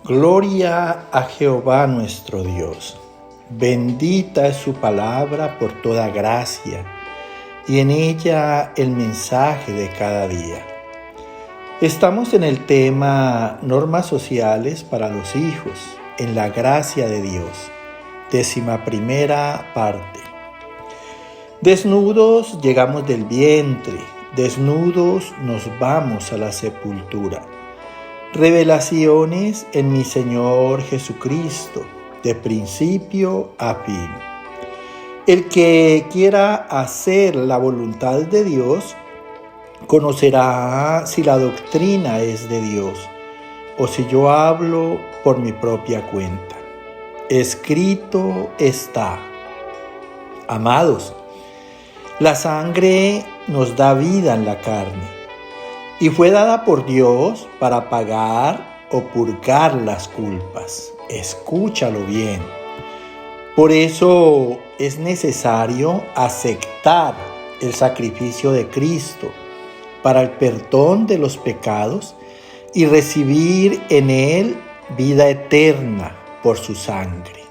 Gloria a Jehová nuestro Dios. Bendita es su palabra por toda gracia, y en ella el mensaje de cada día. Estamos en el tema Normas sociales para los hijos, en la gracia de Dios. 11ª parte. Desnudos llegamos del vientre, desnudos nos vamos a la sepultura. Revelaciones en mi Señor Jesucristo, de principio a fin. El que quiera hacer la voluntad de Dios, conocerá si la doctrina es de Dios, o si yo hablo por mi propia cuenta. Escrito está. Amados, la sangre nos da vida en la carne, y fue dada por Dios para pagar o purgar las culpas. Escúchalo bien. Por eso es necesario aceptar el sacrificio de Cristo para el perdón de los pecados y recibir en él vida eterna por su sangre.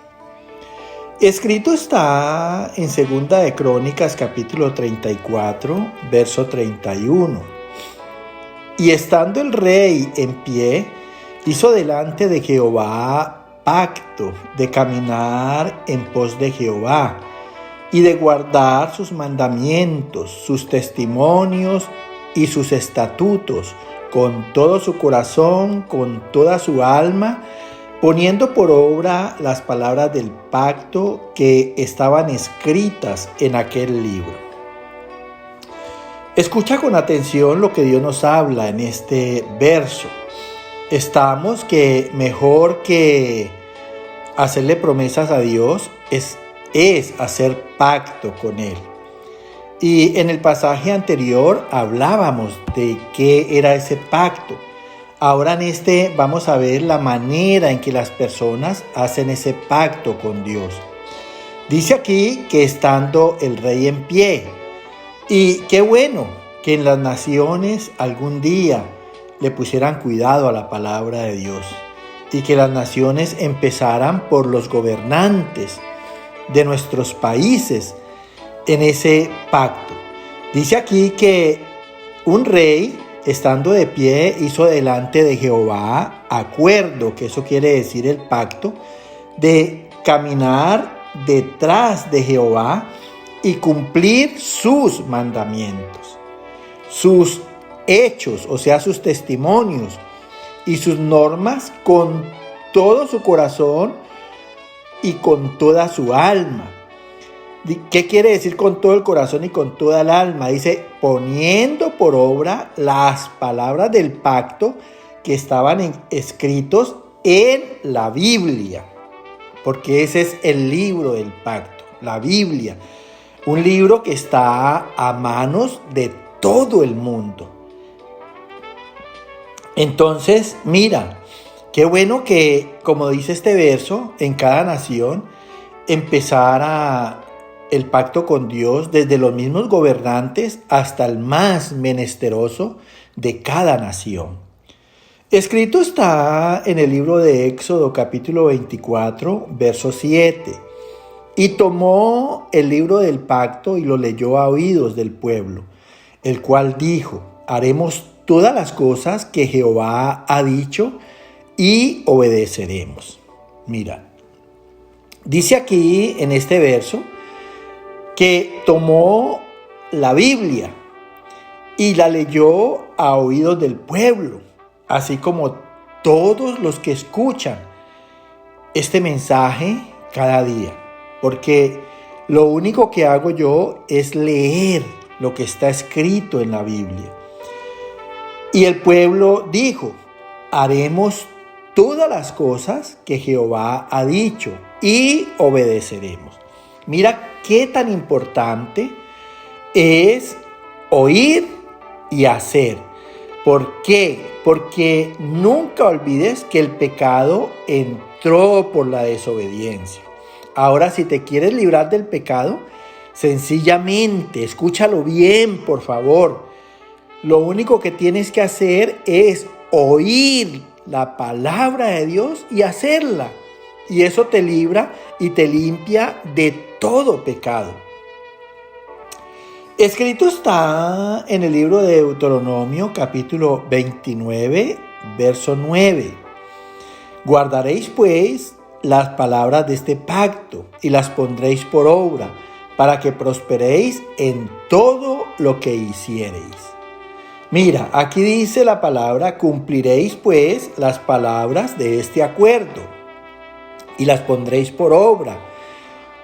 Escrito está en 2 de Crónicas capítulo 34, verso 31. Y estando el rey en pie, hizo delante de Jehová pacto de caminar en pos de Jehová y de guardar sus mandamientos, sus testimonios y sus estatutos con todo su corazón, con toda su alma, poniendo por obra las palabras del pacto que estaban escritas en aquel libro. Escucha con atención lo que Dios nos habla en este verso. Estamos que mejor que hacerle promesas a Dios es hacer pacto con Él. Y en el pasaje anterior hablábamos de qué era ese pacto. Ahora en este vamos a ver la manera en que las personas hacen ese pacto con Dios. Dice aquí que estando el rey en pie. Y qué bueno que en las naciones algún día le pusieran cuidado a la palabra de Dios y que las naciones empezaran por los gobernantes de nuestros países en ese pacto. Dice aquí que un rey, estando de pie, hizo delante de Jehová acuerdo, que eso quiere decir el pacto, de caminar detrás de Jehová y cumplir sus mandamientos, sus hechos, o sea, sus testimonios y sus normas con todo su corazón y con toda su alma. ¿Qué quiere decir con todo el corazón y con toda el alma? Dice, poniendo por obra las palabras del pacto que estaban escritos en la Biblia, porque ese es el libro del pacto, la Biblia. Un libro que está a manos de todo el mundo. Entonces, mira, qué bueno que, como dice este verso, en cada nación empezara el pacto con Dios desde los mismos gobernantes hasta el más menesteroso de cada nación. Escrito está en el libro de Éxodo capítulo 24, verso 7. Y tomó el libro del pacto y lo leyó a oídos del pueblo, el cual dijo, haremos todas las cosas que Jehová ha dicho y obedeceremos. Mira, dice aquí en este verso que tomó la Biblia y la leyó a oídos del pueblo, así como todos los que escuchan este mensaje cada día. Porque lo único que hago yo es leer lo que está escrito en la Biblia. Y el pueblo dijo, haremos todas las cosas que Jehová ha dicho y obedeceremos. Mira qué tan importante es oír y hacer. ¿Por qué? Porque nunca olvides que el pecado entró por la desobediencia. Ahora, si te quieres librar del pecado, sencillamente, escúchalo bien, por favor. Lo único que tienes que hacer es oír la palabra de Dios y hacerla. Y eso te libra y te limpia de todo pecado. Escrito está en el libro de Deuteronomio, capítulo 29, verso 9. Guardaréis pues las palabras de este pacto y las pondréis por obra, para que prosperéis en todo lo que hiciereis. Mira, aquí dice la palabra: cumpliréis pues las palabras de este acuerdo y las pondréis por obra,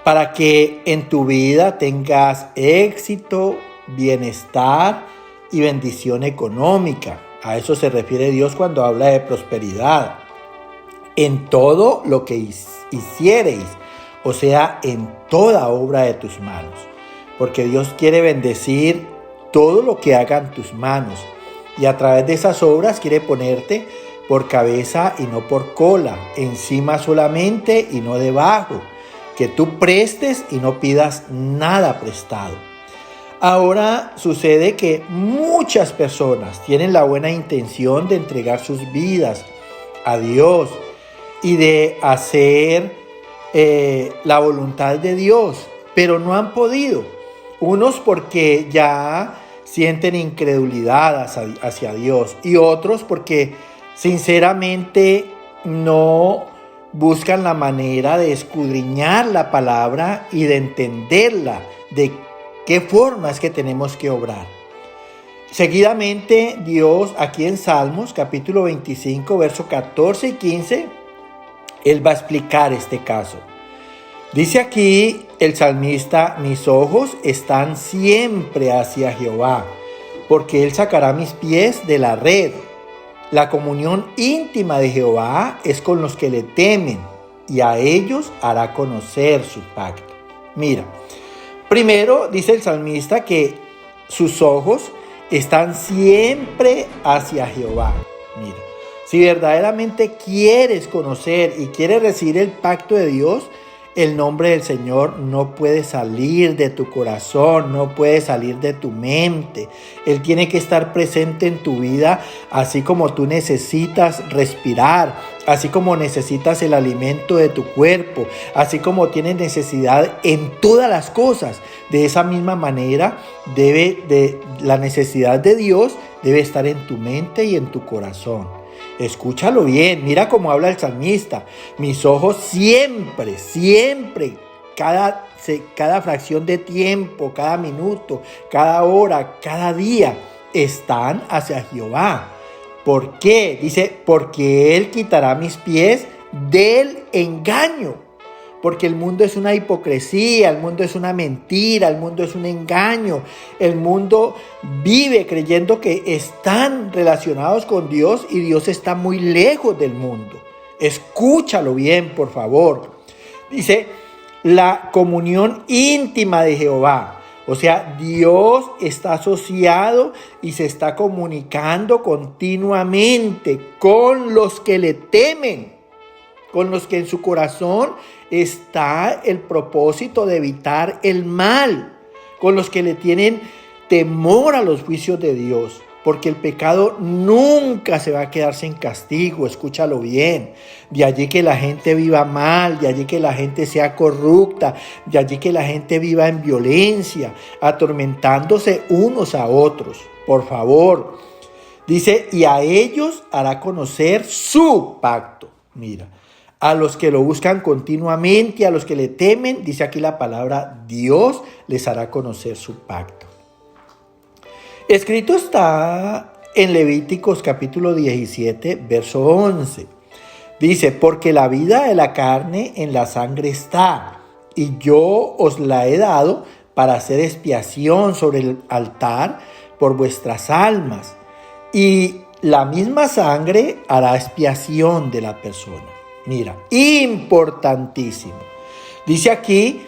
para que en tu vida tengas éxito, bienestar y bendición económica. A eso se refiere Dios cuando habla de prosperidad. En todo lo que hiciereis, o sea, en toda obra de tus manos. Porque Dios quiere bendecir todo lo que hagan tus manos. Y a través de esas obras quiere ponerte por cabeza y no por cola, encima solamente y no debajo. Que tú prestes y no pidas nada prestado. Ahora sucede que muchas personas tienen la buena intención de entregar sus vidas a Dios y de hacer la voluntad de Dios, pero no han podido. Unos porque ya sienten incredulidad hacia Dios, y otros porque sinceramente no buscan la manera de escudriñar la palabra y de entenderla, de qué forma es que tenemos que obrar. Seguidamente Dios, aquí en Salmos capítulo 25, versos 14 y 15, Él va a explicar este caso. Dice aquí el salmista: mis ojos están siempre hacia Jehová, porque Él sacará mis pies de la red. La comunión íntima de Jehová es con los que le temen, y a ellos hará conocer su pacto. Mira, primero dice el salmista que sus ojos están siempre hacia Jehová. Mira, si verdaderamente quieres conocer y quieres recibir el pacto de Dios, el nombre del Señor no puede salir de tu corazón, no puede salir de tu mente. Él tiene que estar presente en tu vida, así como tú necesitas respirar, así como necesitas el alimento de tu cuerpo, así como tienes necesidad en todas las cosas. De esa misma manera, la necesidad de Dios debe estar en tu mente y en tu corazón. Escúchalo bien, mira cómo habla el salmista: mis ojos siempre, cada fracción de tiempo, cada minuto, cada hora, cada día, están hacia Jehová. ¿Por qué? Dice: porque Él quitará mis pies del engaño. Porque el mundo es una hipocresía, el mundo es una mentira, el mundo es un engaño. El mundo vive creyendo que están relacionados con Dios y Dios está muy lejos del mundo. Escúchalo bien, por favor. Dice: la comunión íntima de Jehová. O sea, Dios está asociado y se está comunicando continuamente con los que le temen, con los que en su corazón está el propósito de evitar el mal, con los que le tienen temor a los juicios de Dios, porque el pecado nunca se va a quedar sin castigo. Escúchalo bien. De allí que la gente viva mal, de allí que la gente sea corrupta, de allí que la gente viva en violencia, atormentándose unos a otros. Por favor, dice: y a ellos hará conocer su pacto. Mira, a los que lo buscan continuamente, a los que le temen, dice aquí la palabra: Dios les hará conocer su pacto. Escrito está en Levíticos capítulo 17, verso 11. Dice: porque la vida de la carne en la sangre está, y yo os la he dado para hacer expiación sobre el altar por vuestras almas. Y la misma sangre hará expiación de la persona. Mira, importantísimo. Dice aquí: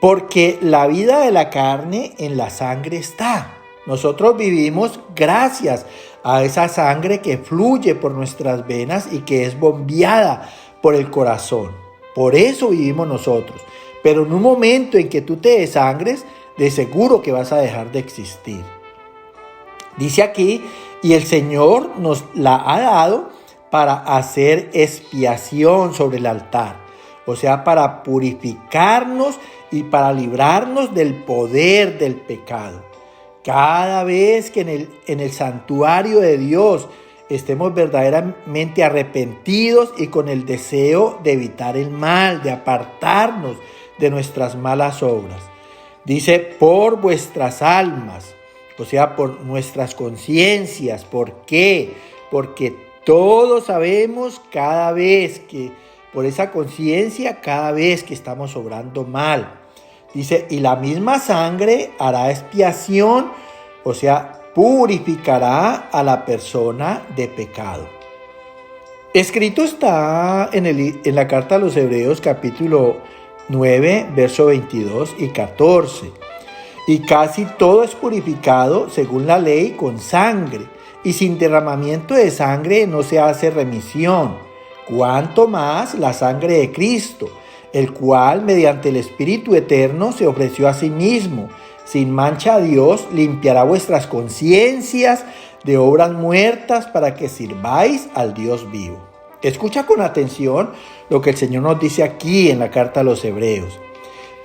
porque la vida de la carne en la sangre está. Nosotros vivimos gracias a esa sangre que fluye por nuestras venas y que es bombeada por el corazón. Por eso vivimos nosotros. Pero en un momento en que tú te desangres, de seguro que vas a dejar de existir. Dice aquí: y el Señor nos la ha dado para hacer expiación sobre el altar, o sea, para purificarnos y para librarnos del poder del pecado. Cada vez que en el santuario de Dios estemos verdaderamente arrepentidos y con el deseo de evitar el mal, de apartarnos de nuestras malas obras. Dice, por vuestras almas, o sea, por nuestras conciencias. ¿Por qué? Porque todos sabemos por esa conciencia, cada vez que estamos obrando mal. Dice, y la misma sangre hará expiación, o sea, purificará a la persona de pecado. Escrito está en la carta a los Hebreos capítulo 9, verso 22 y 14. Y casi todo es purificado según la ley con sangre, y sin derramamiento de sangre no se hace remisión. Cuanto más la sangre de Cristo, el cual mediante el Espíritu Eterno se ofreció a sí mismo, sin mancha a Dios, limpiará vuestras conciencias de obras muertas para que sirváis al Dios vivo. Escucha con atención lo que el Señor nos dice aquí en la carta a los Hebreos.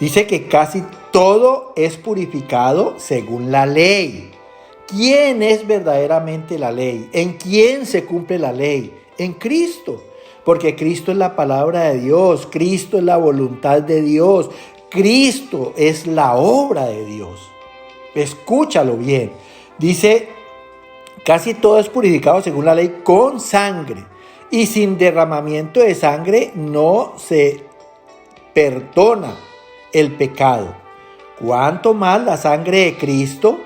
Dice que casi todo es purificado según la ley. ¿Quién es verdaderamente la ley? ¿En quién se cumple la ley? En Cristo. Porque Cristo es la palabra de Dios, Cristo es la voluntad de Dios, Cristo es la obra de Dios. Escúchalo bien. Dice, casi todo es purificado según la ley con sangre. Y sin derramamiento de sangre no se perdona el pecado. Cuanto más la sangre de Cristo,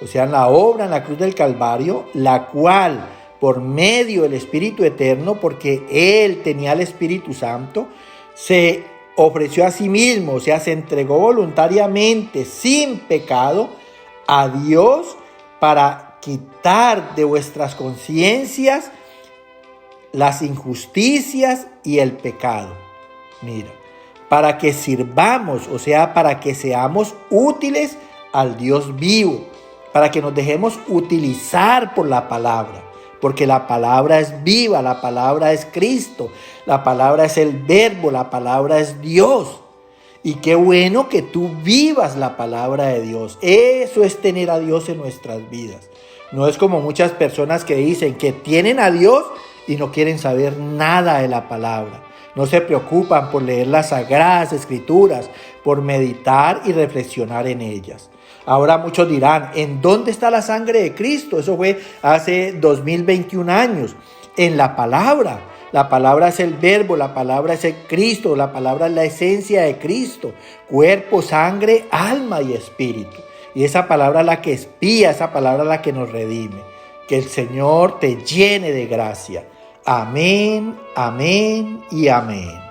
o sea, la obra en la cruz del Calvario, la cual por medio del Espíritu Eterno, porque Él tenía el Espíritu Santo, se ofreció a sí mismo, o sea, se entregó voluntariamente, sin pecado, a Dios para quitar de vuestras conciencias las injusticias y el pecado. Mira, para que sirvamos, o sea, para que seamos útiles al Dios vivo, para que nos dejemos utilizar por la palabra. Porque la palabra es viva, la palabra es Cristo, la palabra es el Verbo, la palabra es Dios. Y qué bueno que tú vivas la palabra de Dios. Eso es tener a Dios en nuestras vidas. No es como muchas personas que dicen que tienen a Dios y no quieren saber nada de la palabra. No se preocupan por leer las sagradas escrituras, por meditar y reflexionar en ellas. Ahora muchos dirán, ¿en dónde está la sangre de Cristo? Eso fue hace 2021 años. En la palabra. La palabra es el Verbo, la palabra es el Cristo, la palabra es la esencia de Cristo. Cuerpo, sangre, alma y espíritu. Y esa palabra es la que expía, esa palabra es la que nos redime. Que el Señor te llene de gracia. Amén, amén y amén.